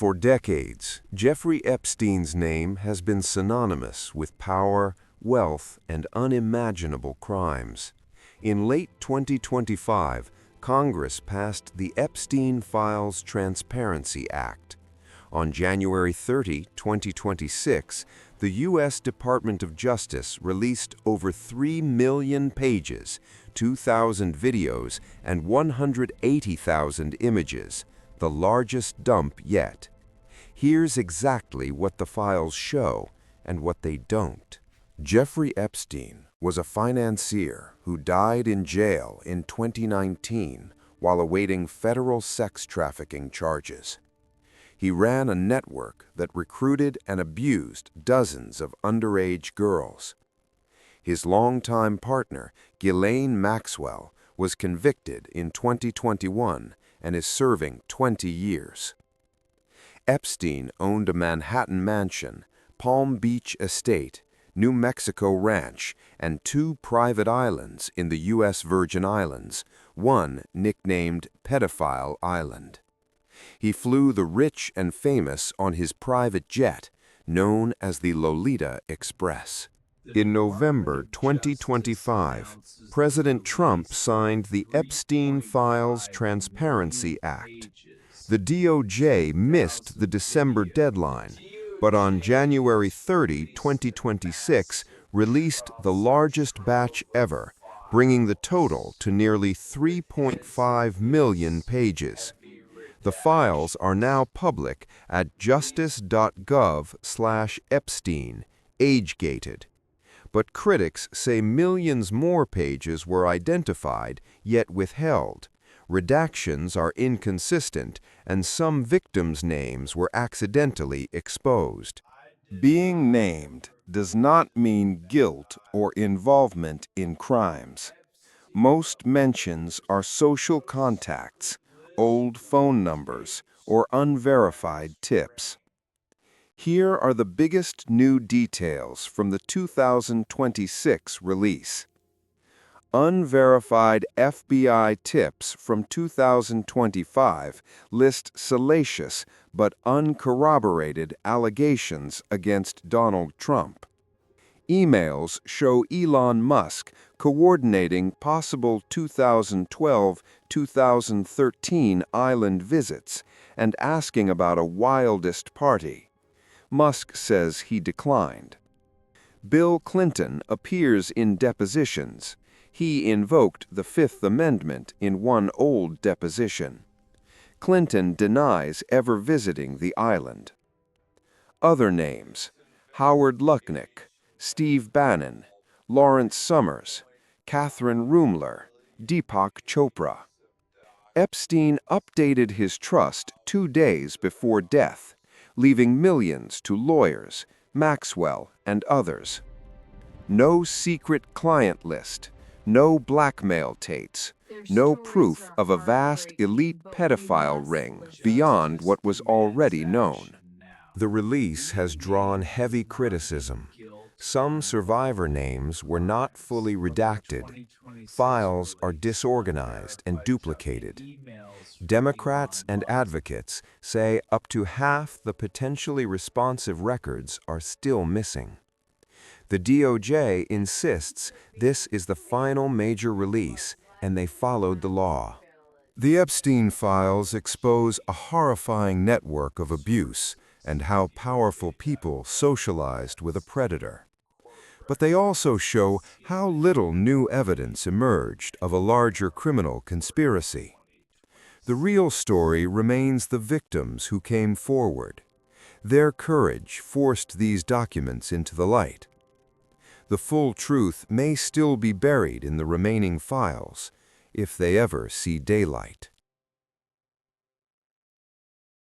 For decades, Jeffrey Epstein's name has been synonymous with power, wealth, and unimaginable crimes. In late 2025, Congress passed the Epstein Files Transparency Act. On January 30, 2026, the U.S. Department of Justice released over 3 million pages, 2,000 videos, and 180,000 images, the largest dump yet. Here's exactly what the files show and what they don't. Jeffrey Epstein was a financier who died in jail in 2019 while awaiting federal sex trafficking charges. He ran a network that recruited and abused dozens of underage girls. His longtime partner, Ghislaine Maxwell, was convicted in 2021 and is serving 20 years. Epstein owned a Manhattan mansion, Palm Beach Estate, New Mexico Ranch, and 2 private islands in the U.S. Virgin Islands, one nicknamed Pedophile Island. He flew the rich and famous on his private jet, known as the Lolita Express. In November 2025, President Trump signed the Epstein Files Transparency Act. The DOJ missed the December deadline, but on January 30, 2026, released the largest batch ever, bringing the total to nearly 3.5 million pages. The files are now public at justice.gov/Epstein, age-gated. But critics say millions more pages were identified, yet withheld. Redactions are inconsistent, and some victims' names were accidentally exposed. Being named does not mean guilt or involvement in crimes. Most mentions are social contacts, old phone numbers, or unverified tips. Here are the biggest new details from the 2026 release. Unverified FBI tips from 2025 list salacious but uncorroborated allegations against Donald Trump. Emails show Elon Musk coordinating possible 2012-2013 island visits and asking about a wildest party. Musk says he declined. Bill Clinton appears in depositions. He invoked the Fifth Amendment in one old deposition. Clinton denies ever visiting the island. Other names: Howard Lutnick, Steve Bannon, Lawrence Summers, Catherine Rumler, Deepak Chopra. Epstein updated his trust 2 days before death, leaving millions to lawyers, Maxwell, and others. No secret client list, no blackmail tapes, no proof of a vast elite pedophile ring beyond what was already known. The release has drawn heavy criticism. Some survivor names were not fully redacted. Files are disorganized and duplicated. Democrats and advocates say up to half the potentially responsive records are still missing. The DOJ insists this is the final major release, and they followed the law. The Epstein files expose a horrifying network of abuse and how powerful people socialized with a predator. But they also show how little new evidence emerged of a larger criminal conspiracy. The real story remains the victims who came forward. Their courage forced these documents into the light. The full truth may still be buried in the remaining files, if they ever see daylight.